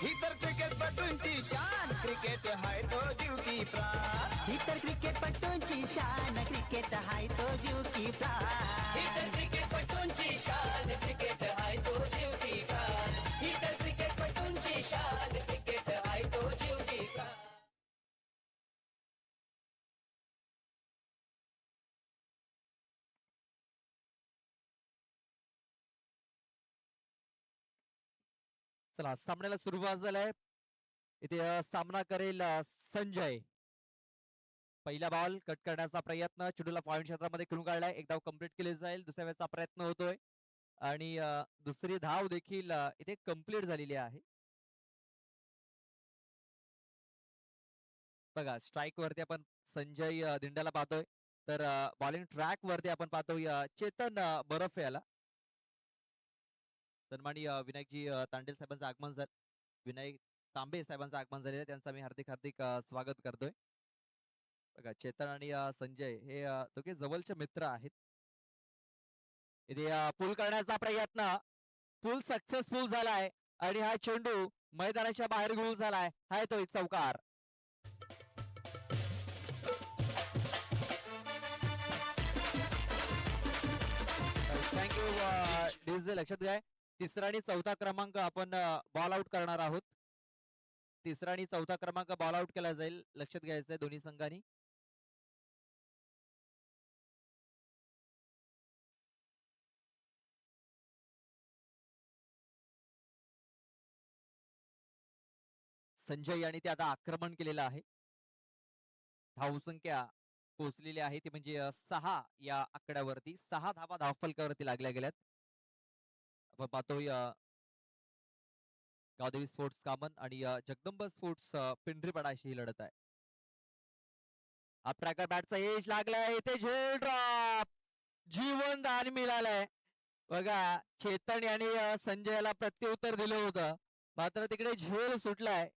इतर क्रिकेटपटूंची शान क्रिकेट हाय तो जीव की प्राण. इतर क्रिकेटपटूंची शान क्रिकेट हाय तो जीव की प्राण. इतर क्रिकेटपटूंची शान क्रिकेट हाय तो जीव की प्राण. इतर क्रिकेटपटूंची शान क्रिकेट हाय तो जीव की प्राण. चला सामन्याला सुरुवात झालाय. इथे सामना करेल संजय. पहिला बॉल कट करण्याचा प्रयत्न, चेंडूला पॉइंट क्षेत्रामध्ये खेळून काढलाय. एक धाव कंप्लीट केली जाईल. दुसऱ्या वेळेचा प्रयत्न होतोय आणि दुसरी धाव देखील इथे कंप्लीट झालेली आहे. बघा स्ट्राईक वरती आपण संजय दिंडाला पाहतोय, तर बॉलिंग ट्रॅक वरती आपण पाहतोय चेतन बरफ याला. सन्माननीय विनायकजी तांडेल साहेबांचं आगमन झालं. विनायक तांबे साहेबांचं आगमन झालेलं आहे. त्यांचं मी हार्दिक हार्दिक स्वागत करतोय. बघा चेतन आणि संजय हे दोघे जवळचे मित्र आहेत. इथे पूल करण्याचा प्रयत्न, पूल सक्सेसफुल झालाय आणि हा चेंडू मैदानाच्या बाहेर गोल झालाय. हाय तो चौकार. Thank you DJ. लक्षात घ्या तिसरा आणि चौथा क्रमांक आपण बॉल आउट करणार आहोत. तिसरा आणि चौथा क्रमांक बॉल आउट केला जाईल. लक्षात घ्यायचंय दोन्ही संघांनी. संजय आणि ते आता आक्रमण केलेलं आहे. धावसंख्या पोहोचलेली आहे ती म्हणजे 6 या आकड्यावरती. 6 धावा धावफलकावरती लागल्या गेल्यात. आपण पाहतोय गावदेवी स्पोर्ट्स कामन आणि जगदंब स्पोर्ट्स पिंढरीपाडा अशी ही लढत आहे. ट्रॅकर बॅटचा एज लागलाय. इथे झेल ड्रॉप, जीवनदान मिळालंय. बघा चेतन आणि संजयला प्रत्युत्तर दिलं होतं, मात्र तिकडे झेल सुटलाय.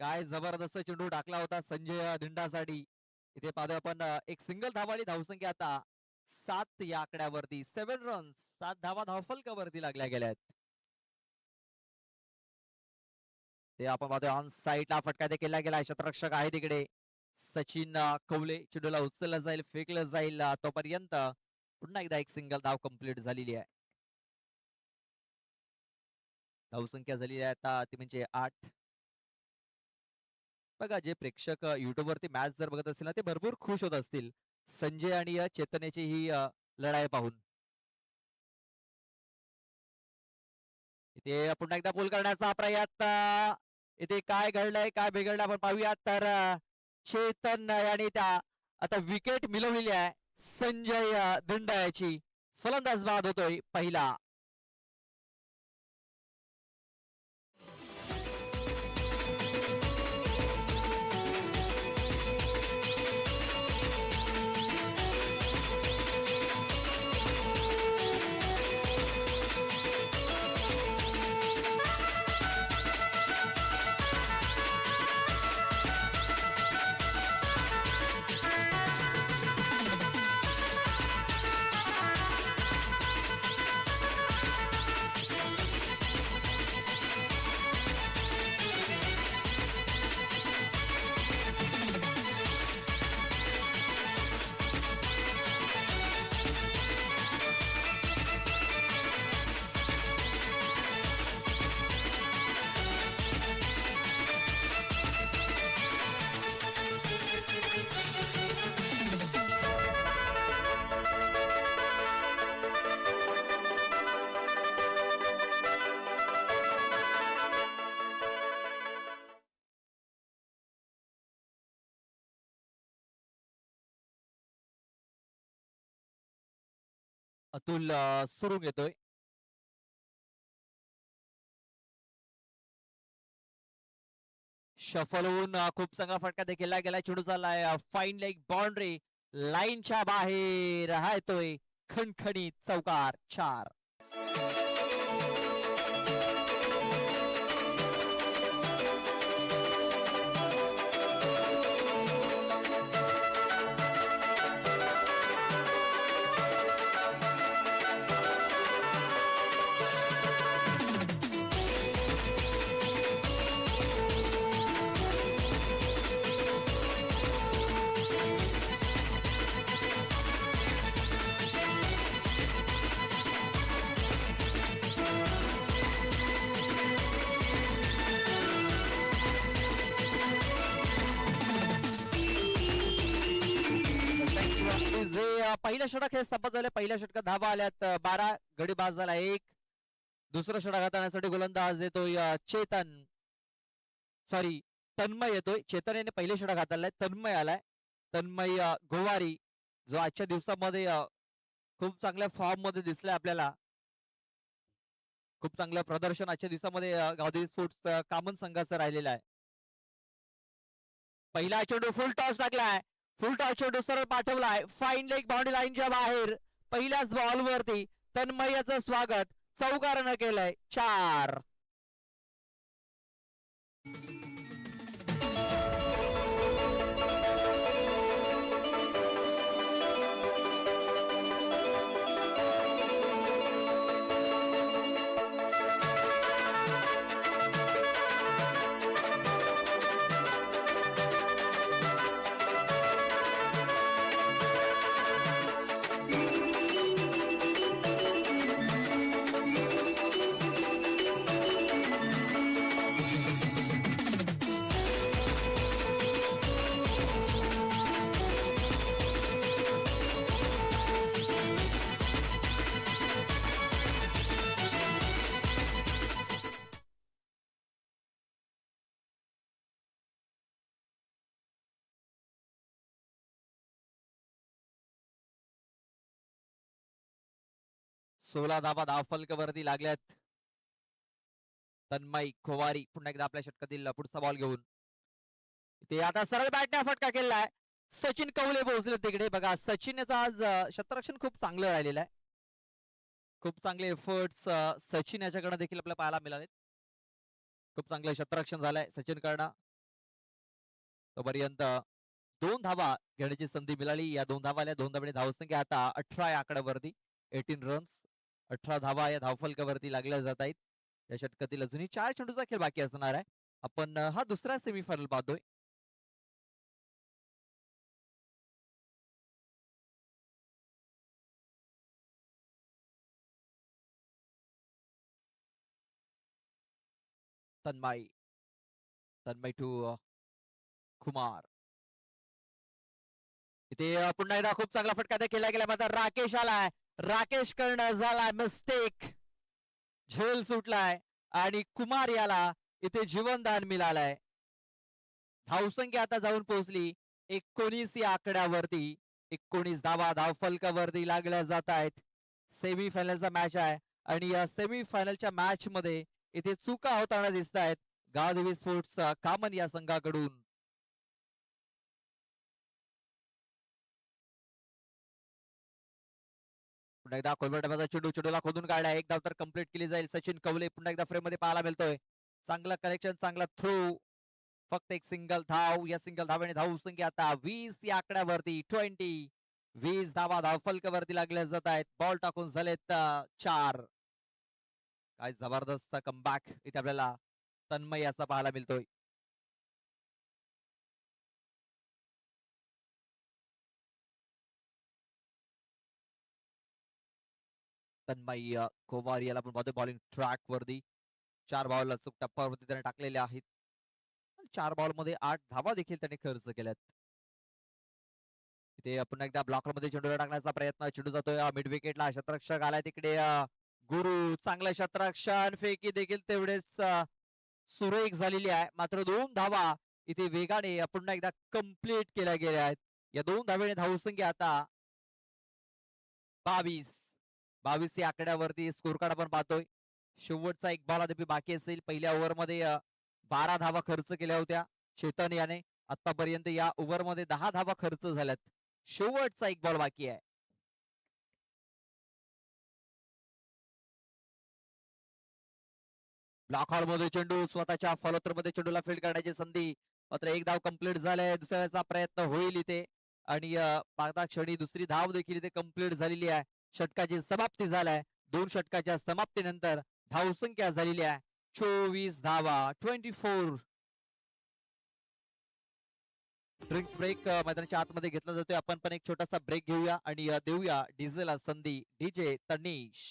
काय जबरदस्त चेंडू टाकला होता संजय धिंडासाठी. इथे पाहतोय आपण एक सिंगल धावाली. धावसंख्या आता 7 या आकड्यावरती. 7 रन्स, 7 धावा धावफलकावरती लागल्या गेल्यात. ते आपण पाहतोय ऑन साईडला फटका ते केला गेला. क्षेत्ररक्षक आहे तिकडे सचिन कवले. चेंडूला उचललं जाईल, फेकलं जाईल. तोपर्यंत पुन्हा एकदा एक सिंगल धाव कंप्लीट झालेली आहे. धावसंख्या झालेली आहे आता ती म्हणजे 8. बघा जे प्रेक्षक युट्यूब वरती मॅच जर बघत असतील ना, ते भरपूर खुश होत असतील संजय आणि चेतनेची ही लढाई पाहून. इथे पुन्हा एकदा पूल करण्याचा प्रयत्न. इथे काय घडलंय काय बिघडलं आपण पाहूयात. तर चेतन आणि त्या आता विकेट मिळवलेली आहे संजय दिंडायाची. फलंदाज बाद होतोय पहिला. अतुल सुरुंग येतोय. शफल होऊन खूप चांगला फटका देखील गेला. चेंडू चाललाय फाईन लेग बाउंड्री लाईनच्या बाहेर. हा येतोय खणखणीत चौकार. 4. जे पहिलं षटक हे संपत झाले. पहिल्या षटकात धावा आल्यात 12, गडी बाद झाला 1. दुसरं षटक हाताळण्यासाठी गोलंदाज येतोय चेतन, सॉरी तन्मय येतोय. चेतन याने पहिले षटक हाताळलंय, तन्मय आलाय. तन्मय गोवारी जो आजच्या दिवसामध्ये खूप चांगल्या फॉर्म मध्ये दिसलाय आपल्याला. खूप चांगलं प्रदर्शन आजच्या दिवसामध्ये गावदेवी स्पोर्ट्स कामन संघाचं राहिलेलं आहे. पहिला चेंडू फुल टॉस टाकलाय, फुल टॉस चेंडू सरळ पाठवलाय फाईन लेग बाउंड्री लाईनच्या बाहेर. पहिल्याच बॉल वरती तन्मयचं स्वागत चौकारानं केलंय. 4. सोळा धावा धावफलकावरती लागल्यात. तन्मय खोवारी पुन्हा एकदा आपल्या षटकातील पुढचा बॉल घेऊन ते आता सरळ बॅटने फटका केलाय. सचिन कवले पोहोचले तिकडे. बघा सचिनचं आज क्षेत्ररक्षण खूप चांगलं राहिलेलं आहे. खूप चांगले एफर्ट्स सचिन याच्याकडे देखील आपल्याला पाहायला मिळालेत. खूप चांगलं क्षेत्ररक्षण झालंय सचिन कडनं. तोपर्यंत 2 धावा घेण्याची संधी मिळाली. या 2 धावा आल्या. 2 धावांनी धावसंख्या आता 18 या आकड्यावरती. 18 रन्स, 18 धावा या धावफलकावरती लागल्या जात आहेत. या षटकातील अजूनही 4 चेंडूचा खेळ बाकी असणार आहे. आपण हा दुसरा सेमीफायनल पाहतोय. तन्मय टू कुमार. इथे पुन्हा एकदा खूप चांगला फटका केला गेला. मात्र राकेश आलाय. राकेश करणं झालाय मिस्टेक. झेल सुटलाय आणि कुमार याला इथे जीवनदान मिळालंय. धावसंख्या आता जाऊन पोहोचली 19 या आकड्यावरती. 19 धावा धावफलकावरती लागल्या जात आहेत. सेमीफायनलचा मॅच आहे आणि या सेमीफायनलच्या मॅच मध्ये इथे चुका होताना दिसत आहेत गावदेवी स्पोर्ट्स कामन या संघाकडून. पुन्हा एकदा कोलबर्टाचा चेंडू, चेंडूला खोदून काढला. एक धाव तर कंप्लीट केली जाईल. सचिन कवले पुन्हा एकदा फ्रेम मध्ये पाहायला मिळतोय. चांगला कनेक्शन, चांगला थ्रो. फक्त एक सिंगल धाव. या सिंगल धावेने धावसंख्या आता 20 या आकड्यावरती. 20 धावा धावफलकावरती लागल्या जात आहेत. बॉल टाकून झालेत 4. काय जबरदस्त कमबॅक इथे आपल्याला तन्मय असा पाहायला मिळतोय. तन्मय कोवारी याला पण पाहतोय बॉलिंग ट्रॅक वरती. 4 बॉल अचूक टप्प्यावरती त्याने टाकलेले आहेत. 4 बॉल मध्ये 8 धावा देखील त्याने खर्च केल्यात. इथे पुन्हा एकदा ब्लॉकर मध्ये चेंडूला टाकण्याचा प्रयत्न. चेंडू जातोय मिड विकेटला. क्षेत्ररक्षक आलाय तिकडे गुरु. चांगलं क्षेत्ररक्षण. फेकी देखील तेवढेच सुरेख झालेली आहे. मात्र 2 धावा इथे वेगाने पुन्हा एकदा कंप्लीट केल्या गेल्या आहेत. या 2 धावेने धावसंख्या आता 22 या आकड्यावरती. स्कोर कार्ड आपण पाहतोय. शेवटचा एक बॉल अद्याप बाकी असेल. पहिल्या ओव्हर मध्ये 12 धावा खर्च केल्या होत्या चेतन याने. आतापर्यंत या ओव्हर मध्ये 10 धावा खर्च झाल्यात. शेवटचा एक बॉल बाकी आहे. ब्लॉक हॉल मध्ये चेंडू स्वतःच्या फॉलोथ्रो मध्ये चेंडूला फील्ड करण्याची संधी. मात्र एक धाव कंप्लीट झालाय. दुसऱ्याचा प्रयत्न होईल इथे आणि पाहता क्षणी दुसरी धाव देखील इथे कंप्लीट झालेली आहे. षटकाची समाप्ती झालाय. 2 षटकाच्या समाप्तीनंतर धावसंख्या झालेली आहे 24 धावा. 24. ड्रिंक्स ब्रेक मैदानाच्या आतमध्ये घेतला जातोय. आपण पण एक छोटासा ब्रेक घेऊया आणि देऊया डीजेला संधी. डीजे तनीश.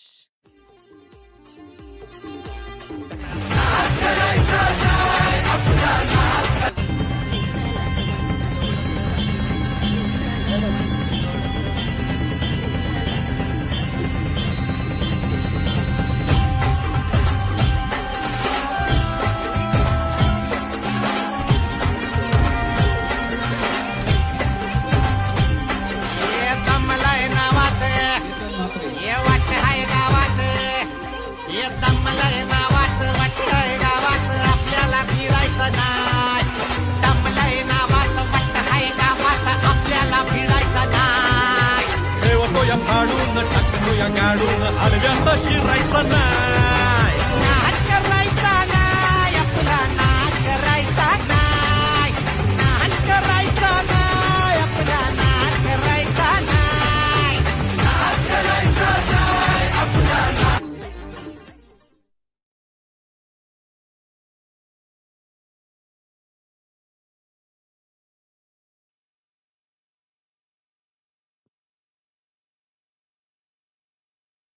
टाकूया गाडून हलव्यात शिरायचं नाही. नाच करायचा नाही आपला, नाच करायचा नाही, नाच करायचा नाही आपला, नाच करायचा नाही, नाच करायचा नाही आपला.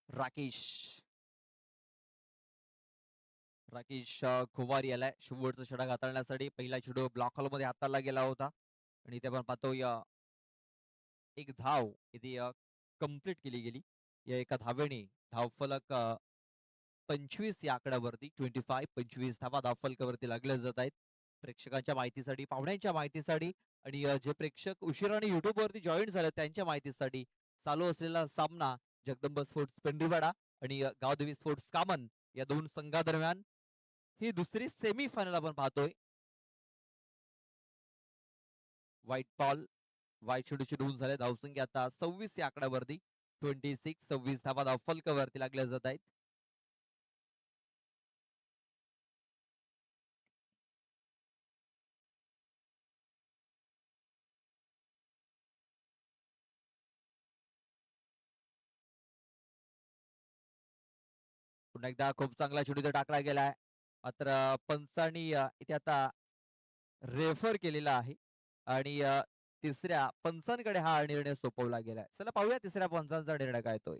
राकेश खुवार यालाय शेवटचा षटक हाताळण्यासाठी. पहिला चेंडू ब्लॉक हॉल मध्ये हाताळला गेला होता आणि इथे आपण पाहतो या एक धाव इथे कंप्लीट केली गेली. या एका धावेने धावफलक 25 या आकड्यावरती 25 धावा धावफलकावरती लागल्या जात आहेत. प्रेक्षकांच्या माहितीसाठी, पाहुण्यांच्या माहितीसाठी आणि जे प्रेक्षक उशिराने युट्यूब वरती जॉईन झाले त्यांच्या माहितीसाठी चालू असलेला सामना जगदंब स्पोर्ट्स पेंढरीवाडा आणि गावदेवी स्पोर्ट्स कामन या दोन संघादरम्यान ही दुसरी सेमी फायनल आपण पाहतोय. व्हाईट बॉल वाईट चेंडूची नोंद झाले. धावसंख्या आता 26 या आकड्यावरती 26 धावा धावफलकावरती लागल्या जात आहेत. पुन्हा एकदा खूप चांगला चेंडू इथे टाकला गेलाय. मात्र पंचांनी इथे आता रेफर केलेला आहे आणि तिसऱ्या पंचांकडे हा निर्णय सोपवला गेलाय. चला पाहूया तिसऱ्या पंचांचा निर्णय काय तोय.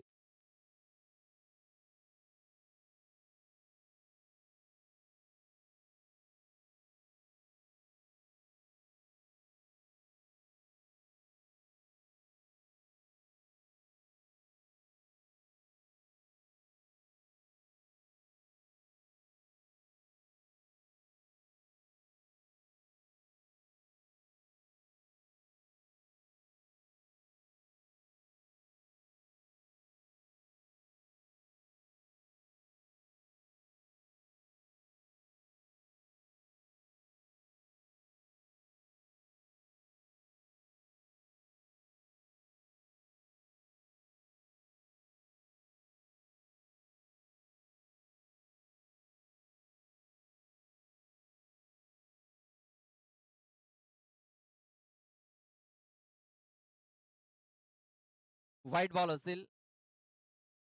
व्हाईट बॉल असेल.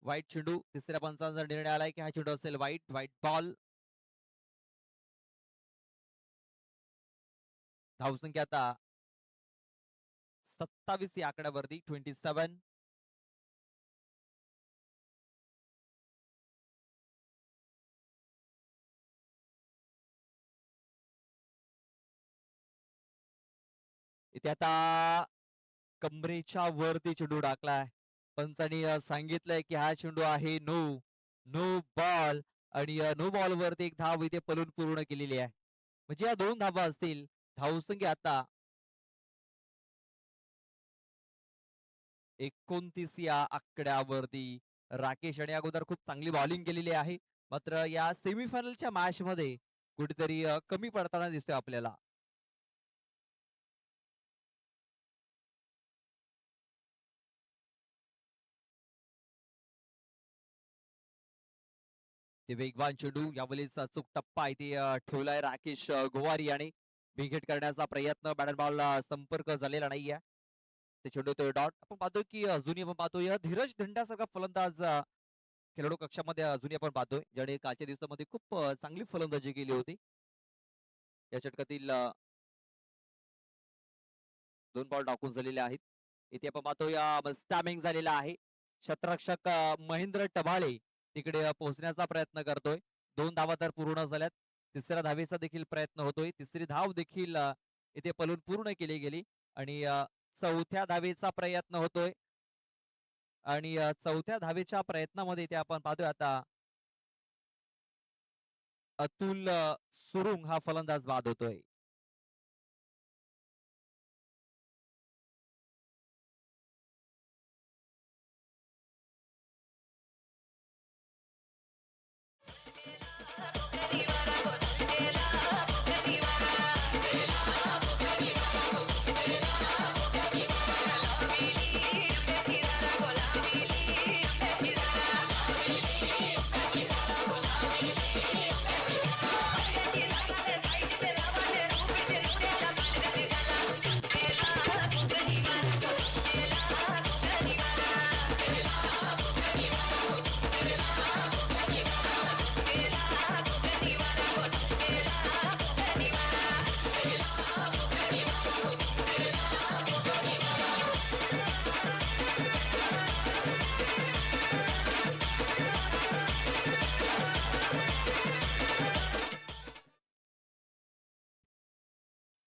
व्हाईट चेंडू. तिसऱ्या पंचांचा निर्णय आलाय की हा चेंडू असेल व्हाईट बॉल. धावसंख्या आता 27 या आकड्यावरती 27. इथे आता कमरेच्या वरती चेंडू टाकलाय. पंचांनी सांगितलंय की हा चेंडू आहे नो बॉल आणि नो बॉल वरती एक धाव इथे पलून पूर्ण केलेली आहे. म्हणजे या दोन धावा असतील. धावसंख्या आता 29 या आकड्यावरती. राकेश आणि अगोदर खूप चांगली बॉलिंग केलेली आहे. मात्र या सेमीफायनलच्या मॅच मध्ये कुठेतरी कमी पडताना दिसतोय आपल्याला. ते वेगवान चेंडू यावेळेस अचूक टप्पा इथे ठेवलाय राकेश गोवारी याने. विकेट करण्याचा प्रयत्न बॅट बॉल संपर्क झालेला नाहीये. ते चेंडू तो डॉट. आपण पाहतोय की अजूनही आपण पाहतोय धीरज धंड्यासारखा फलंदाज खेळाडू कक्षामध्ये अजूनही आपण पाहतोय ज्याने कालच्या दिवसामध्ये खूप चांगली फलंदाजी केली होती. या षटकातील 2 बॉल टाकून झालेले आहेत. इथे आपण पाहतोय स्टॅमिंग झालेला आहे. क्षेत्ररक्षक महेंद्र टभाळे तिकडे पोहोचण्याचा प्रयत्न करतोय. 2 धावा तर पूर्ण झाल्यात. तिसऱ्या धावेचा देखील प्रयत्न होतोय. तिसरी धाव देखील इथे पलून पूर्ण केली गेली आणि चौथ्या धावेचा प्रयत्न होतोय आणि चौथ्या धावेच्या प्रयत्नामध्ये इथे आपण पाहतोय आता अतुल सुरुंग हा फलंदाज बाद होतोय.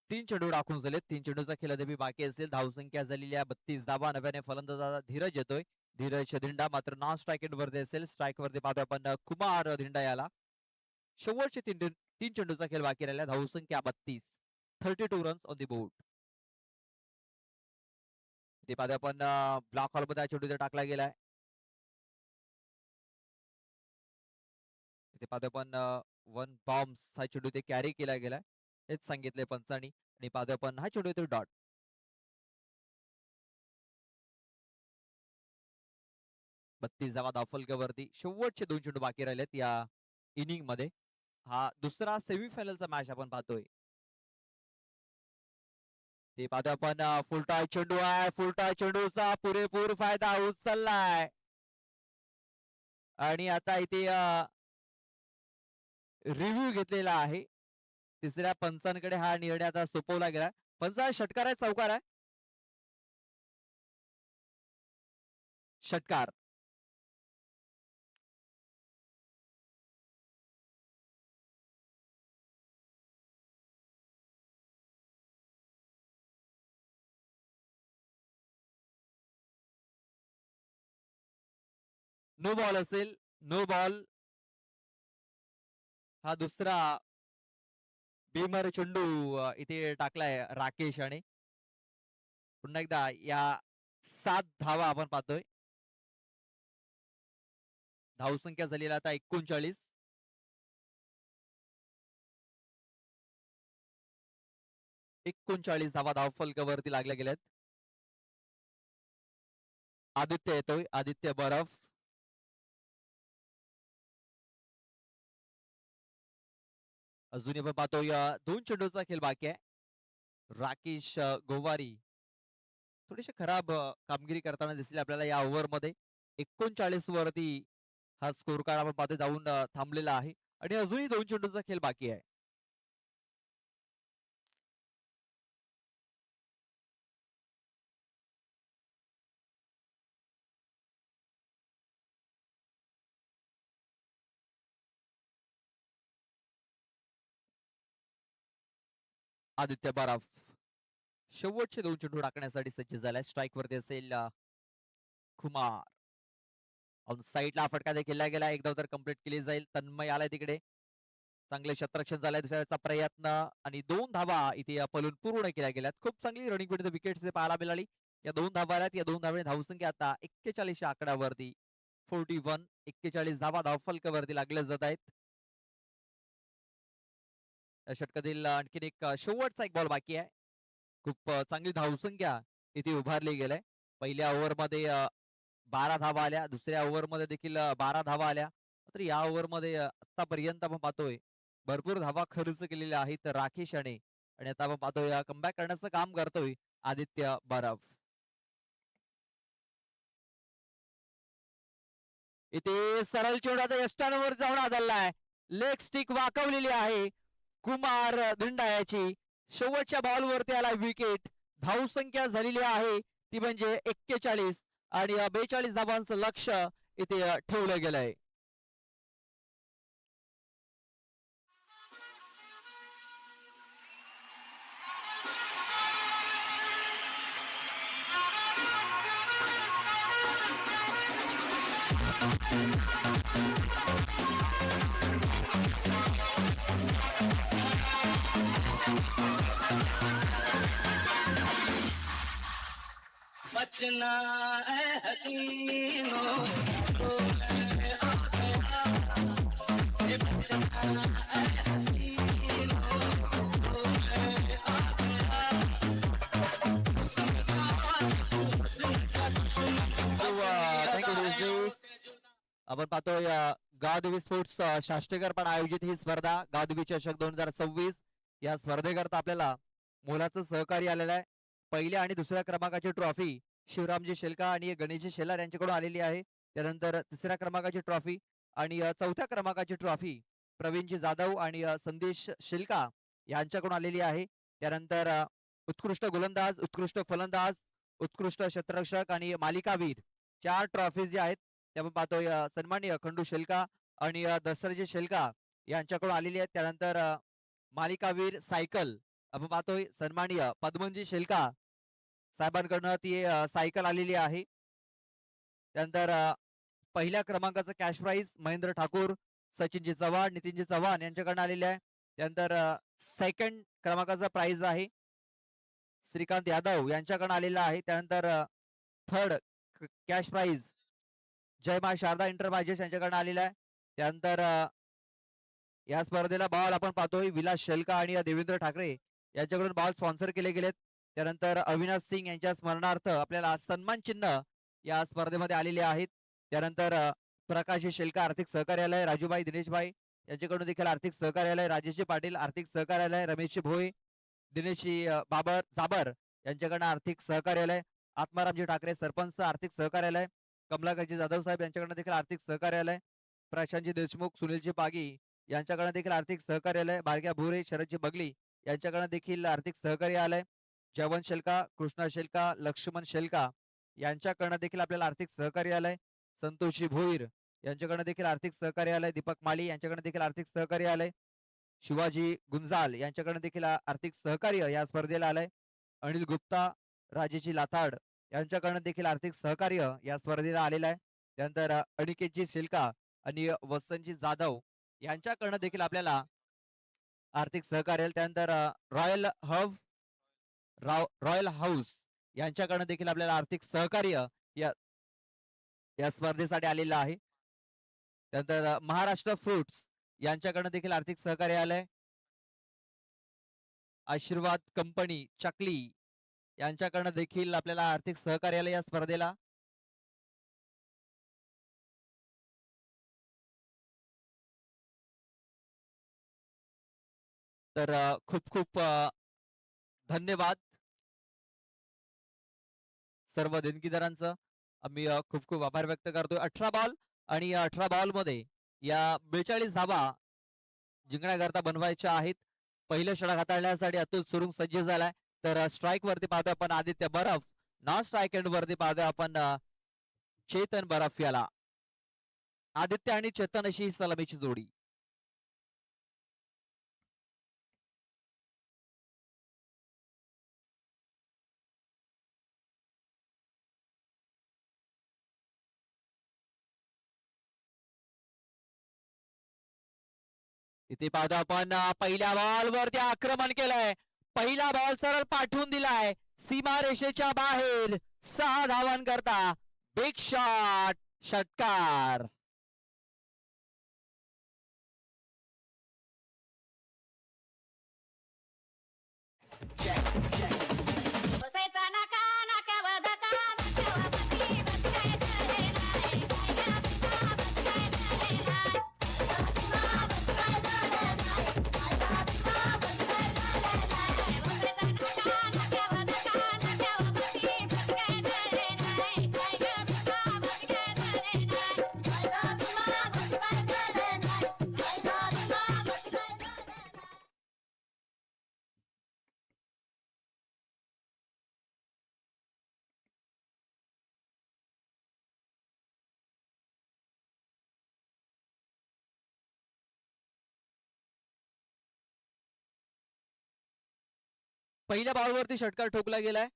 3 चेंडू टाकून झालेत. 3 चेंडूचा खेळ अद्याप बाकी असेल. धावसंख्या झालेली आहे 32 धावा. नव्याने फलंदाज धीरज येतोय. धीरज धिंडा मात्र नॉन स्ट्राईक वरती असेल. स्ट्राईक वरती पाहतो आपण कुमार धिंडा याला. शेवटचे 3 चेंडूचा खेळ बाकी राहिला. धावसंख्या 32. 32 रन्स ऑन दी बोर्ड. ते पाहतो आपण ब्लॉक हॉल मध्ये चेंडू इथे टाकला गेलाय. इथे पाहतो आपण 1 बॉम्ब्स हा चेंडू इथे कॅरी केला गेलाय. हेच सांगितले पंचांनी. आणि पाहतो आपण हा चेंडू इथे डॉट. बत्तीस धावा धावफलकावरती. शेवटचे 2 चेंडू बाकी राहिलेत या इनिंग मध्ये. हा दुसरा सेमीफायनलचा मॅच आपण पाहतोय. ते पाहतो आपण फुलटॉय चेंडू आहे. फुलटॉय चेंडूचा पुरेपूर फायदा उचललाय. आणि आता इथे रिव्ह्यू घेतलेला आहे. तिसऱ्या पंचांकडे हा निर्णय आता सोपवला गेला. पंचा षटकार आहे चौकार आहे? षटकार. नो बॉल असेल. No ball. हा दुसरा बीमर चेंडू इथे टाकलाय राकेश आणि पुन्हा एकदा या 7 धावा आपण पाहतोय. धावसंख्या झालेली आता 39. धावा धावफलकावरती लागल्या गेल्यात. आदित्य येतोय. आदित्य बरफ. अजूनही आपण पाहतोय 2 चेंडूचा खेळ बाकी आहे. राकेश गोवारी थोडीशी खराब कामगिरी करताना दिसली आपल्याला या ओव्हर मध्ये. 39 वरती हा स्कोर कार्ड आपण पाहतो जाऊन थांबलेला आहे. आणि अजूनही 2 चेंडूचा खेळ बाकी आहे. आदित्य बराफ शेवटचे 2 चेंडू टाकण्यासाठी सज्ज झालाय. स्ट्राईक वरती असेल कुमार. ऑन साईडला फटका देखील गेला. एक धाव तर कंप्लीट केली जाईल. तन्मय आलाय तिकडे. चांगले क्षेत्ररक्षण झालंय. दुसऱ्याचा प्रयत्न आणि 2 धावा इथे पलून पूर्ण केल्या गेल्यात. खूप चांगली रनिंग विथ द विकेट्स पाहायला मिळाली. या 2 धावा आल्यात. या 2 धावांनी धावसंख्या आता 41 च्या आकड्यावरती 41. 41 धावा धावफलकावरती लागल्या जात आहेत. या षटकातील आणखीन एक शेवटचा एक बॉल बाकी आहे. खूप चांगली धावसंख्या इथे उभारली गेलाय. पहिल्या ओव्हर मध्ये 12 धावा आल्या. दुसऱ्या ओव्हर मध्ये देखील 12 धावा आल्या. तर या ओव्हर मध्ये आतापर्यंत आपण पाहतोय भरपूर धावा खर्च केलेल्या आहेत राकेश याने. आणि आता आपण पाहतोय कमबॅक करण्याचं काम करतोय आदित्य बरफ. इथे सरळ चेंडू आता यष्टांवर जाऊन आदळलाय. लेग स्टिक वाकवलेली आहे कुमार धिंडा याची. शेवटच्या बॉलवरती आला विकेट. धावसंख्या झालेली आहे ती म्हणजे 41. आणि 42 धावांचं लक्ष इथे ठेवलं गेलंय. बचना है हसीनों आपण पाहतोय गावदेवी स्पोर्ट्स शास्त्रीकर पण आयोजित ही स्पर्धा गावदेवी चषक 2026. या स्पर्धेकरता आपल्याला मोलाचं सहकार्य आलेलं आहे. पहिल्या आणि दुसऱ्या क्रमांकाची ट्रॉफी शिवरामजी शेलका आणि गणेशजी शेलार यांच्याकडून आलेली आहे. त्यानंतर तिसऱ्या क्रमांकाची ट्रॉफी आणि चौथ्या क्रमांकाची ट्रॉफी प्रवीणजी जाधव आणि संदेश शेलका यांच्याकडून आलेली आहे. त्यानंतर उत्कृष्ट गोलंदाज, उत्कृष्ट फलंदाज, उत्कृष्ट क्षेत्ररक्षक आणि मालिकावीर 4 ट्रॉफीज ज्या आहेत त्या आपण पाहतोय सन्माननीय खंडू शेलका आणि दसरजी शेलका यांच्याकडून आलेली आहेत. त्यानंतर मालिकावीर सायकल आपण पाहतोय सन्माननीय पद्मनजी शेलका साहेबांकडनं ती सायकल आलेली आहे. त्यानंतर पहिल्या क्रमांकाचं कॅश प्राइज महेंद्र ठाकूर, सचिनजी चव्हाण, नितीनजी चव्हाण यांच्याकडनं आलेले आहे. त्यानंतर सेकंड क्रमांकाचा प्राइज आहे श्रीकांत यादव यांच्याकडनं आलेला आहे. त्यानंतर थर्ड कॅश प्राइज जय मा शारदा एंटरप्राइजेस यांच्याकडनं आलेला आहे. त्यानंतर या स्पर्धेला बॉल आपण पाहतोय विलास शेलका आणि देवेंद्र ठाकरे यांच्याकडून बॉल स्पॉन्सर केले गेलेत. त्यानंतर अविनाश सिंग यांच्या स्मरणार्थ आपल्याला सन्मान चिन्ह या स्पर्धेमध्ये आलेले आहेत. त्यानंतर प्रकाश शेलका आर्थिक सहकार्यालय, राजूभाई दिनेशभाई यांच्याकडून देखील आर्थिक सहकार्यालय, राजेशजी पाटील आर्थिक सहकार्यालय, रमेशजी भोये, दिनेशजी बाबर जाबर यांच्याकडनं आर्थिक सहकार्यालय, आत्मारामजी ठाकरे सरपंच आर्थिक सहकार्यालय, कमलाकरजी जाधव साहेब यांच्याकडनं देखील आर्थिक सहकार्यालय, प्रशांतजी देशमुख, सुनीलजी पागी यांच्याकडनं देखील आर्थिक सहकार्यालय, बारग्या भुरे, शरदजी बगली यांच्याकडनं देखील आर्थिक सहकार्यालय, जवन शेलका, कृष्णा शेलका, लक्ष्मण शेलका यांच्याकडनं देखील आपल्याला आर्थिक सहकार्यालय, संतोषजी भोईर यांच्याकडनं देखील आर्थिक सहकार्यालय, दीपक माली यांच्याकडनं देखील आर्थिक सहकार्यालय, शिवाजी गुंजाल यांच्याकडनं देखील आर्थिक सहकार्य या स्पर्धेला आलंय, अनिल गुप्ता, राजेशी लाथाड यांच्याकडनं देखील आर्थिक सहकार्य या स्पर्धेला आलेलं आहे. त्यानंतर अनिकेतजी शेलका आणि वसंतजी जाधव यांच्याकडनं देखील आपल्याला आर्थिक सहकार्य. त्यानंतर रॉयल हाऊस यांच्याकडनं देखील आपल्याला आर्थिक सहकार्य या स्पर्धेसाठी आलेलं आहे. त्यानंतर महाराष्ट्र फ्रुट्स यांच्याकडनं देखील आर्थिक सहकार्य आलंय, आशीर्वाद कंपनी चकली यांच्याकडनं देखील आपल्याला आर्थिक सहकार्य आलंय या स्पर्धेला. तर खूप खूप धन्यवाद सर्व देणगीदारांचं. आम्ही खूप खूप आभार व्यक्त करतोय. 18 बॉल आणि 18 बॉल मध्ये या 42 धावा जिंकण्याकरता बनवायच्या आहेत. पहिलं षटक हाताळण्यासाठी अतुल सुरुंग सज्ज झालाय. तर स्ट्राईक वरती पाहतोय आपण आदित्य बरफ, नॉन स्ट्राईक एंड वरती पाहतोय आपण चेतन बरफ याला. आदित्य आणि चेतन अशी सलामीची जोडी. इथे पाहतो आपण पहिल्या बॉल वरती आक्रमण केलंय. पहिला बॉल सरळ पाठवून दिलाय सीमा रेषेच्या बाहेर. 6 धावांकरता बिग शॉट, षटकार. बसायचा नाका नाक्यावर धका सत्यावरती बसकाय झाले नाही काय गं बसकाय झाले नाही बसकाय झाले नाही काय बसकाय झाले नाही बसायचा नाका नाक्यावर धका नाक्यावरती बसकाय झाले नाही काय गं बसकाय झाले नाही काय गं बसकाय झाले नाही काय गं बसकाय झाले नाही. पहिल्या बॉलवरती षटकार ठोकला गेलाय.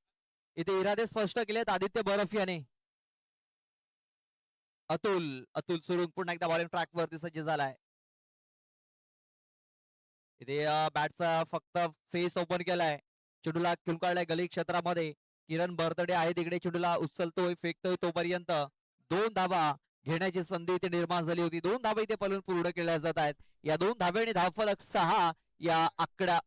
इथे इरादे स्पष्ट केलेत आदित्य बरफ याने. अतुल सुरुंग पुन्हा एकदा बॉलिंग ट्रॅक वरती सज्ज झालाय. इथे बॅटचा फक्त फेस ओपन केलाय. चेंडूला किंकाळलाय गली क्षेत्रामध्ये. किरण बर्थडे आहे तिकडे, चेंडूला उचलतोय फेकतोय तोपर्यंत 2 धावा घेण्याची संधी इथे निर्माण झाली होती. 2 धावा इथे पलून पूर्ण केल्या जात आहेत. या 2 धाब्याने धावफलक 6 या आकडा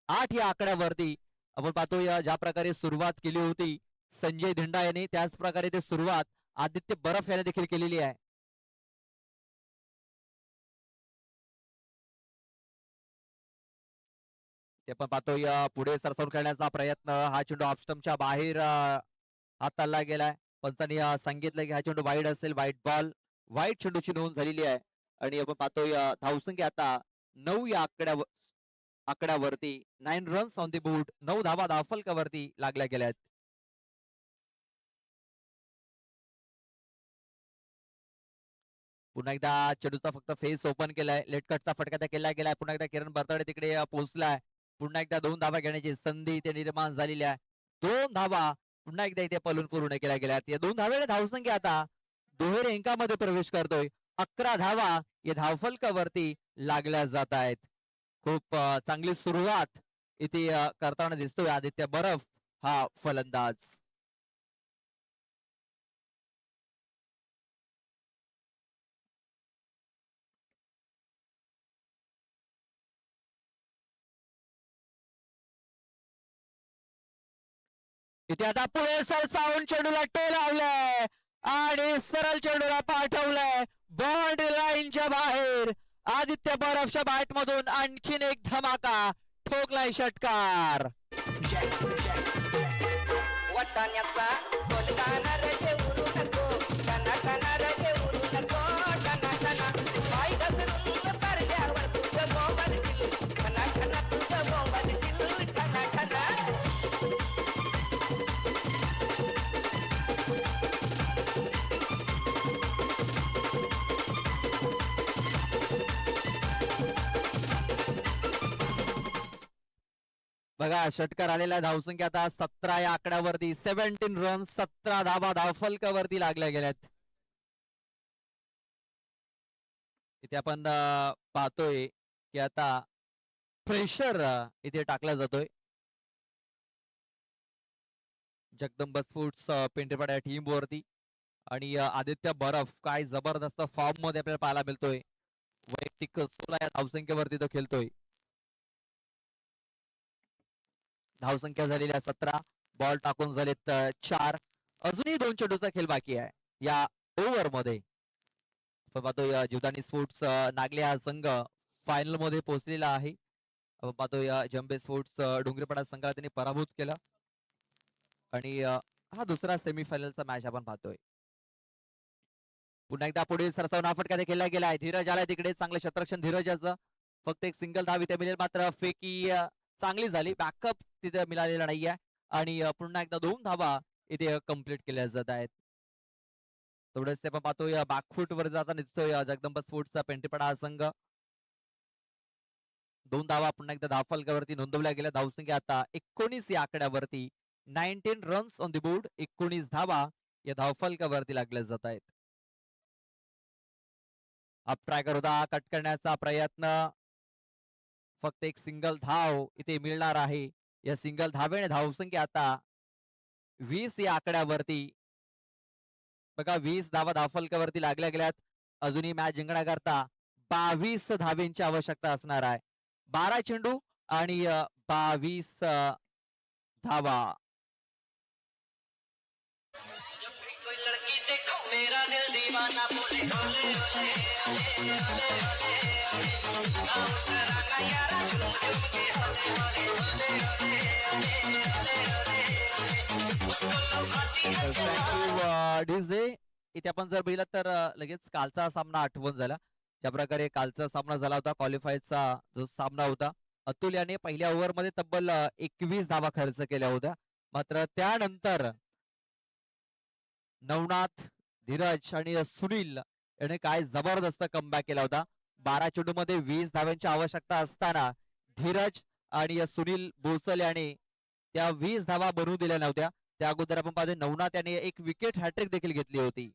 8 या आकड्यावरती आपण पाहतोय. ज्या प्रकारे सुरुवात केली होती संजय धिंडा याने, त्याच प्रकारे ते सुरुवात आदित्य बरफ याने देखील केलेली आहे. ते पण पाहतोय पुढे सरसावून खेळण्याचा प्रयत्न. हा चेंडू ऑफस्टमच्या बाहेर हाताळला गेलाय. पंचांनी सांगितलं की हा चेंडू वाईड असेल, वाईट बॉल, वाईट चेंडूची नोंद झालेली आहे. आणि आपण पाहतोय धावसंख्या आता 9 या आकड्यावरती 9 रन्स ऑन द बोर्ड. 9 धावा धावफलकावरती लागल्या गेल्यात. पुन्हा एकदा चेंडूचा फक्त फेस ओपन केलाय. लेट कटचा फटका त्या केला गेलाय. पुन्हा एकदा किरण बर्थडे तिकडे पोहोचलाय. पुन्हा एकदा 2 धावा घेण्याची संधी इथे निर्माण झालेली आहे. 2 धावा पुन्हा एकदा इथे पलून पूर्ण केल्या गेल्यात. या 2 धावेने धावसंख्या आता दुहेरी अंकामध्ये प्रवेश करतोय. 11 धावा या धावफलकावरती लागल्या जात आहेत. खूप चांगली सुरुवात इथे करताना दिसतोय आदित्य बरफ हा फलंदाज. इथे आता पुढे सरसावून चेंडूला टोल लावलाय आणि सरळ चेंडूला पाठवलंय बॉन्ड लाईनच्या बाहेर. आदित्य बरफच्या बॅट मधून आणखीन एक धमाका ठोकलाय षटकार. वाटाण्याचा बोलताना रजे उरू नको, टना टना रजे उरू नको, टना टना पाय घसरून पडल्यावर तुझं बोंबल शिलू, टना टना तुझं बोंबल शिलू, टना टना. बघा षटकार आलेला धावसंख्या आता 17 या आकड्यावरती. 17 रन, 17 धावा धावफलकावरती लागल्या गेल्यात. इथे आपण पाहतोय की आता प्रेशर इथे टाकला जातोय. जगदंब स्पोर्ट्स पेंटेपाड्या टीम वरती आणि आदित्य बरफ काय जबरदस्त फॉर्म मध्ये आपल्याला पाहायला मिळतोय. वैयक्तिक 16 या धावसंख्येवरती तो खेळतोय. धावसंख्या झालेल्या 17, बॉल टाकून झालेत 4. अजूनही 2 चेंडूचा खेळ बाकी आहे या ओव्हर मध्ये. आपण पाहतोय जीवदानी स्पोर्ट्स नागले हा संघ फायनल मध्ये पोहोचलेला आहे. आपण पाहतोय जंबे स्पोर्ट्स डोंगरीपाडा संघाला त्यांनी पराभूत केला आणि हा दुसरा सेमीफायनलचा मॅच आपण पाहतोय. पुन्हा एकदा पुढील सरसावून फटका खेळला गेला आहे. धीरज आलाय तिकडे, चांगलं क्षेत्ररक्षण धीरजाचं. फक्त एक सिंगल धाव इथे मिळेल, मात्र फेकी चांगली झाली. बॅकअप तिथे मिळालेला नाहीये आणि पुन्हा एकदा 2 धावा इथे कंप्लीट केल्या जात आहेत. थोडंच ते आपण पाहतोय बॅकफूट वर जाता दिसतोय जगदंब स्पोर्ट्सचा पेंटीपाडा हा संघ. 2 धावा पुन्हा एकदा धावफलकावरती नोंदवल्या गेल्या. धावसंख्या आता 19 या आकड्यावरती. 19 रन्स ऑन द बोर्ड, 19 धावा या धावफलकावरती लागल्या जात आहेत. अप ट्रॅकर होता, कट करण्याचा प्रयत्न. फक्त एक सिंगल धाव इथे मिळणार आहे. या सिंगल धावेने धावसंख्या आता 20 या आकड्यावरती. बघा 20 धावा धावफलकावरती लागल्या गेल्यात. अजूनही मॅच जिंकण्याकरता 22 धावेंची आवश्यकता असणार आहे. 12 चेंडू आणि 22 धावा. डीजे इथे आपण जर बघितलं तर लगेच कालचा सामना आठवण झाला. ज्या प्रकारे कालचा सामना झाला होता, क्वालिफायचा जो सामना होता, अतुल याने पहिल्या ओव्हर मध्ये तब्बल 21 धावा खर्च केल्या होत्या. मात्र त्यानंतर नवनाथ, धीरज आणि सुनील याने काय जबरदस्त कमबॅक केला होता. 12 चेंडू मध्ये 20 धाव्यांची आवश्यकता असताना धीरज आणि सुनील बोसल याने त्या 20 धावा बनवू दिल्या नव्हत्या. त्या अगोदर आपण पाहतोय नवनाथ याने एक विकेट हॅट्रिक देखील घेतली होती.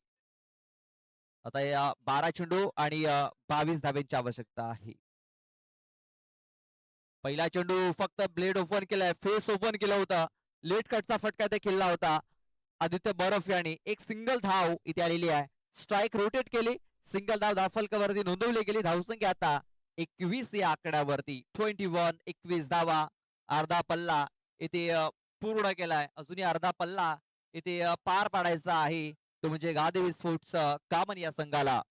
आता या 12 चेंडू आणि 22 धाव्यांची आवश्यकता आहे. पहिला चेंडू फक्त ब्लेड ओपन केलाय, फेस ओपन केला होता. लेट कटचा फटका ते खेळला होता. आदित्य बरफ याने एक सिंगल धाव इथे आलेली आहे. स्ट्राईक रोटेट केली, सिंगल धाव धावफलकावरती नोंदवली गेली. धावसंख्या आता 21 या आकड्यावरती. 21, 21 धावा. अर्धा पल्ला इथे पूर्ण केलाय. अजूनही अर्धा पल्ला इथे पार पाडायचा आहे, तो म्हणजे गादेवी स्पोर्ट्स कामन या संघाला.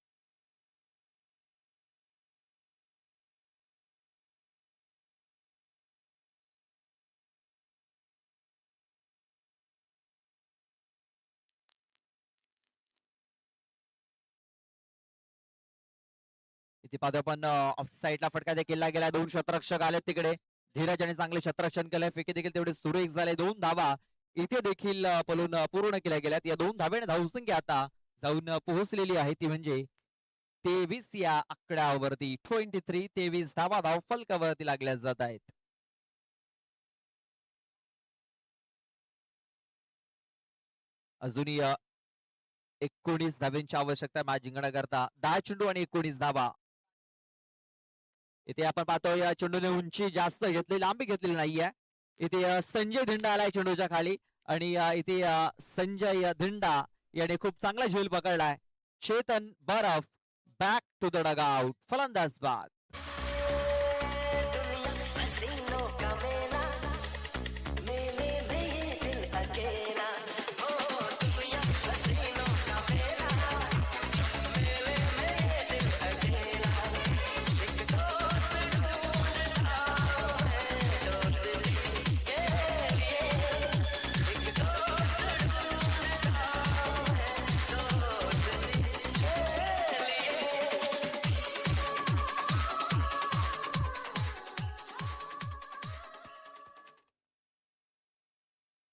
इथे पाहतो आपण ऑफ साईडला फटका देखील केला गेला. 2 क्षेत्ररक्षक आले तिकडे. धीरज यांनी चांगले क्षेत्ररक्षण केलंय. फेकी देखील तेवढे सुरेख झाले. 2 धावा इथे देखील पलून पूर्ण केल्या गेल्यात. या 2 धावेने धावसंख्या आता जाऊन पोहोचलेली आहे, ती म्हणजे 23 या आकड्यावरती. 23 धावा धावफलकावरती लागल्या जात आहेत. अजूनही 19 धाब्यांची आवश्यकता मॅच जिंकण्याकरता. 10 चेंडू आणि 19 धाबा. इथे आपण पाहतोय चेंडूने उंची जास्त घेतली, लांबी घेतलेली नाहीये. इथे संजय धिंडा आलाय चेंडूच्या खाली आणि इथे संजय धिंडा याने खूप चांगला झेल पकडलाय. चेतन बरफ बॅक टू द डगआउट. फलंदाज बाद.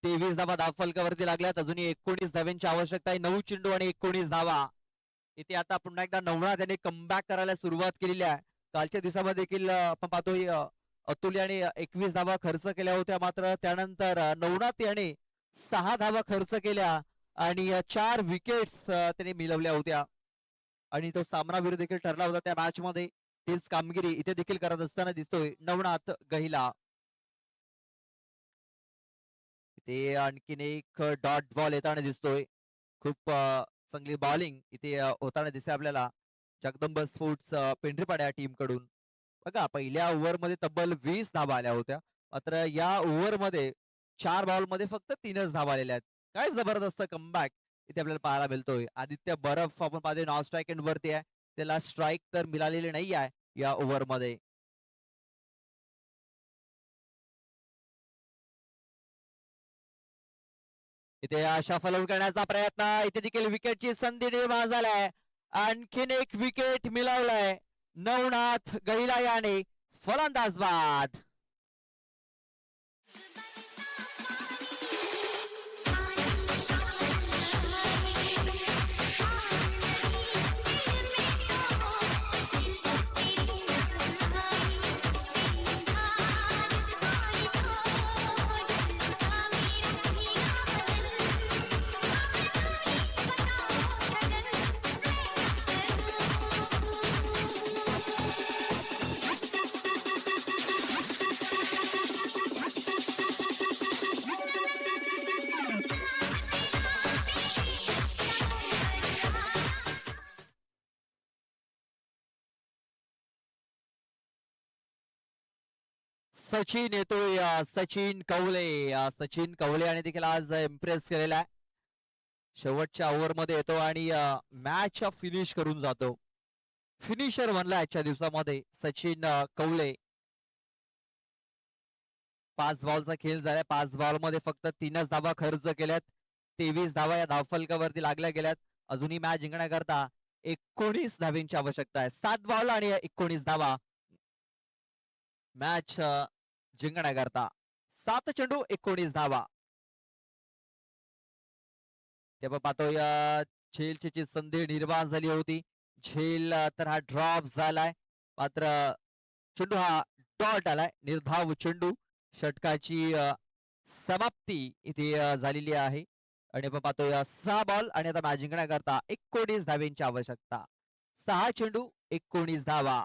तेवीस धावा धावफलकावरती लागल्यात. अजूनही 19 धाव्यांची आवश्यकता आहे. 9 चेंडू आणि 19 धावा. इथे आता पुन्हा एकदा नवनाथ याने कमबॅक करायला सुरुवात केलेली आहे. कालच्या दिवसामध्ये देखील आपण पाहतोय अतुल याने 21 धावा खर्च केल्या होत्या, मात्र त्यानंतर नवनाथ याने 6 धावा खर्च केल्या आणि 4 विकेट्स त्याने मिळवल्या होत्या आणि तो सामनावीर देखील ठरला होता त्या मॅच मध्ये. तीच कामगिरी इथे देखील करत असताना दिसतोय नवनाथ गहिला. ते आणखीन एक डॉट बॉल येताना दिसतोय. खूप चांगली बॉलिंग इथे होताना दिसते आपल्याला जगदंब स्पोर्ट्स पेंढरीपाड्या टीम कडून. बघा पहिल्या ओव्हर मध्ये तब्बल 20 धावा आल्या होत्या, मात्र या ओव्हर मध्ये 4 बॉल मध्ये फक्त 3च धावा आलेल्या आहेत. काय जबरदस्त कमबॅक इथे आपल्याला पाहायला मिळतोय. आदित्य बरफ आपण पाहतोय नॉन स्ट्राईक एंड वरती आहे, त्याला स्ट्राईक तर मिळालेली नाही आहे या ओव्हर मध्ये. इथे शफल करण्याचा प्रयत्न, इथे देखील विकेटची संधी निर्माण झालाय. आणखीन एक विकेट मिळवलाय नवनाथ गहिला याने. फलंदाज बाद. सचिन येतोय. सचिन कवले. सचिन कवले आणि देखील आज इम्प्रेस केलेला आहे. शेवटच्या ओव्हर मध्ये येतो आणि मॅच फिनिश करून जातो. फिनिशर बनला आजच्या दिवसामध्ये सचिन कवले. 5 बॉलचा खेळ झालाय. 5 बॉल मध्ये फक्त 3च धावा खर्च केल्यात. 23 धावा या धावफलकावरती लागल्या गेल्यात. अजूनही मॅच जिंकण्याकरता 19 धाव्यांची आवश्यकता आहे. 7 बॉल आणि 19 धावा मॅच जिंकण्याकरता. 7 चेंडू 19 धावा. तेव्हा पाहतोय झेलची संधी निर्माण झाली होती. झेल तर हा ड्रॉप झालाय, मात्र चेंडू हा डॉट आलाय. निर्धाव चेंडू. षटकाची समाप्ती इथे झालेली आहे आणि आपण पाहतोय 6 बॉल आणि आता मॅच जिंकण्याकरता 19 धाव्यांची आवश्यकता. 6 चेंडू 19 धावा.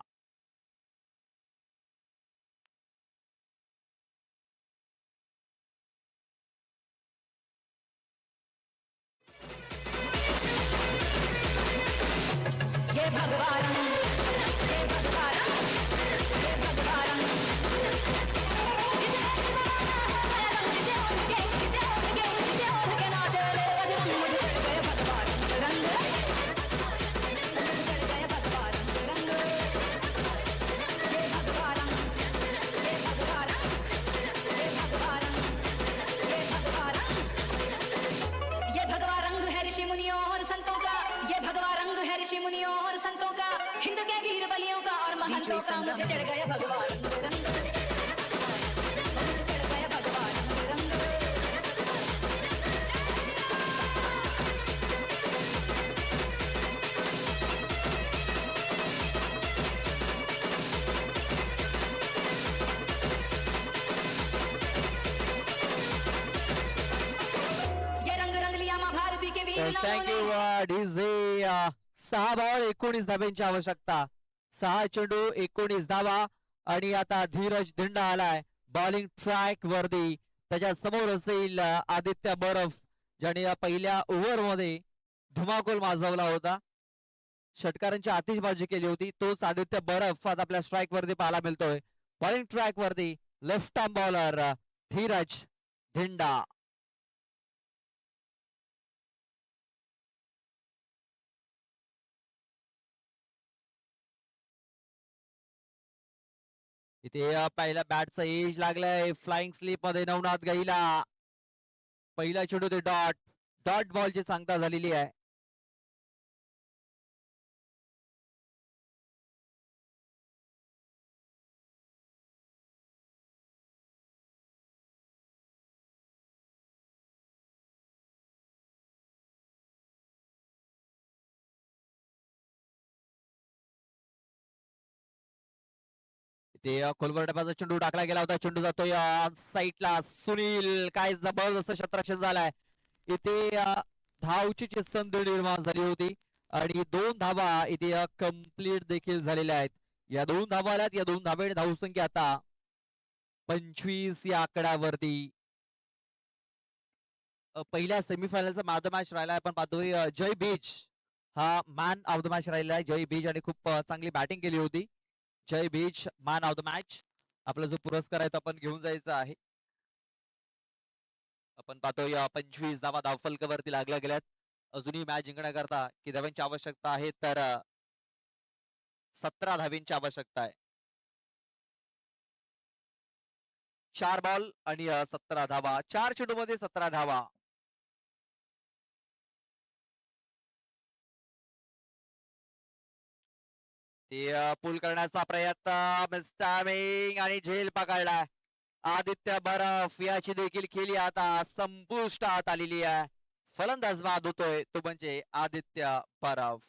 ऋषि मुनियों और संतों का, हिंद के वीर बलियों का और महंतों का मुझे चढ़ गया भगवान रंग, मुझे चढ़ गया भगवान रंग। ये रंग रंग लिया माँ Bharat yes thank you DJ. 6 ball 19 धाब्यांची आवश्यकता. 6 चेंडू 19 धावा. आणि आता धीरज धिंडा आलाय बॉलिंग ट्रॅक वरती. त्याच्या समोर असेल आदित्य बरफ, ज्याने या पहिल्या ओव्हर मध्ये धुमाकूल माजवला होता, षटकारांची आतिषबाजी केली होती. तोच आदित्य बरफ आज आपल्या स्ट्राईक वरती पाहायला मिळतोय. बॉलिंग ट्रॅक वरती लेफ्ट आर्म बॉलर धीरज धिंडा. इथे पहिल्या बॅटचा एज लागलाय फ्लाइंग स्लीप मध्ये नवनाथ गैला. पहिला चेंडू ते डॉट बॉलची सांगता झालेली आहे. ते खोलवर डब्याचा चेंडू टाकला गेला होता. चेंडू जातोय साईडला. सुनील, काय जबरदस्त क्षेत्ररक्षण झालाय. इथे धावची संधी निर्माण झाली होती आणि 2 धावा इथे कंप्लीट देखील झालेल्या आहेत. या 2 धावा आल्यात. या 2 धाब्याने धावसंख्या आता 25 या आकड्यावरती. पहिल्या सेमीफायनलचा मॅन ऑफ द मॅच राहिला. आपण पाहतोय जय बीज हा मॅन ऑफ द मॅच राहिला आहे. जय बीज आणि खूप चांगली बॅटिंग केली होती. जय बीज मॅन ऑफ द मॅच. आपला जो पुरस्कार आहे तो आपण घेऊन जायचा आहे. आपण पाहतोय 25 धावा धावफलकावरती लागल्या गेल्यात. अजूनही मॅच जिंकण्याकरता किती धाव्यांची आवश्यकता आहे तर 17 धाव्यांची आवश्यकता आहे. 4 बॉल आणि 17 धावा. 4 चेंडू मध्ये 17 धावा. ते पूल करण्याचा प्रयत्न मिस्टामिंग आणि झेल पकडला. आदित्य बरफ याची देखील केली आता संपुष्टात आलेली आहे. फलंदाज बाद होतोय तो म्हणजे आदित्य बरफ.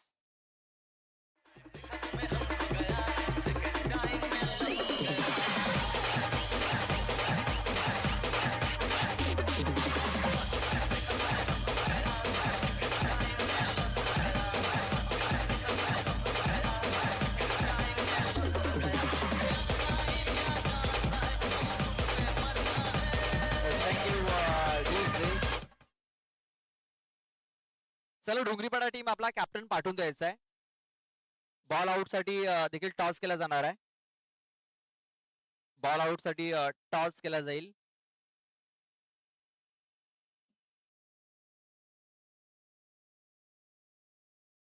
चला डोंगरीपाडा टीम आपला कॅप्टन पाठवून द्यायचा आहे. बॉल आउट साठी देखील टॉस केला जाणार आहे. बॉल आउट साठी टॉस केला जाईल.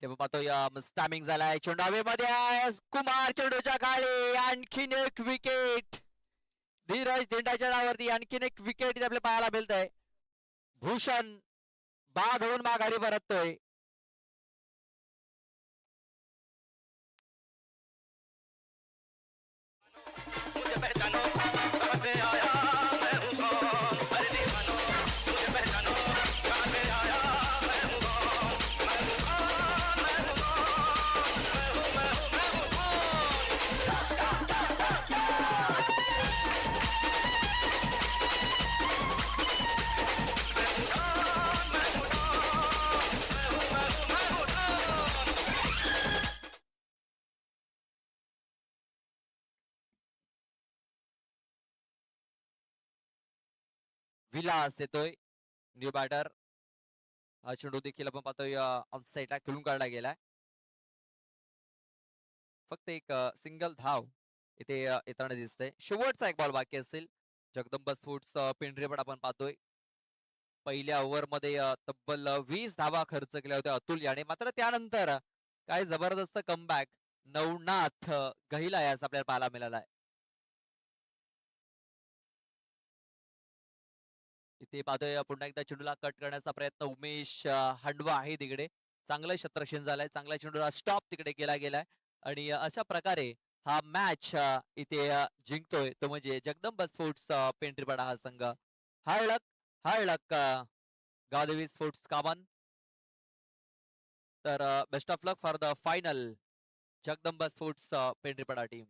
तेव्हा पाहतोय स्टॅमिंग झालाय. चेंडू हवेमध्ये आहे. कुमार चेंडूच्या खाली. आणखीन एक विकेट धीरज धिंडाच्या नावावरती. आणखीन एक विकेट आपल्याला पाहायला मिळत आहे. भूषण बाद होऊन माघारी परततोय. विलास येतोय न्यू बॅटर. हा चेंडू देखील आपण पाहतोय ऑन साईडला खेळून काढला गेलाय. फक्त एक सिंगल धाव इथे येताना दिसतंय. शेवटचा एक बॉल बाकी असेल. जगदंब स्पोर्ट्स पिंढरे पण आपण पाहतोय. पहिल्या ओव्हर मध्ये तब्बल 20 धावा खर्च केल्या होत्या अतुल याने. मात्र त्यानंतर काय जबरदस्त कमबॅक नवनाथ गहिला यास आपल्याला पाहायला मिळाला आहे. इथे पाहतोय पुन्हा एकदा चेंडूला कट करण्याचा प्रयत्न उमेश हंडवा आहे तिकडे. चांगलं क्षेत्ररक्षण झालंय. चांगल्या चेंडूला स्टॉप तिकडे केला गेलाय आणि अशा प्रकारे हा मॅच इथे जिंकतोय तो म्हणजे जगदंब स्पोर्ट्स पेंढरीपाडा हा संघ. हळक हळक गावदेवी स्पोर्ट्स कामन. तर best of luck for the final Jagdamb sports Pendharipada team.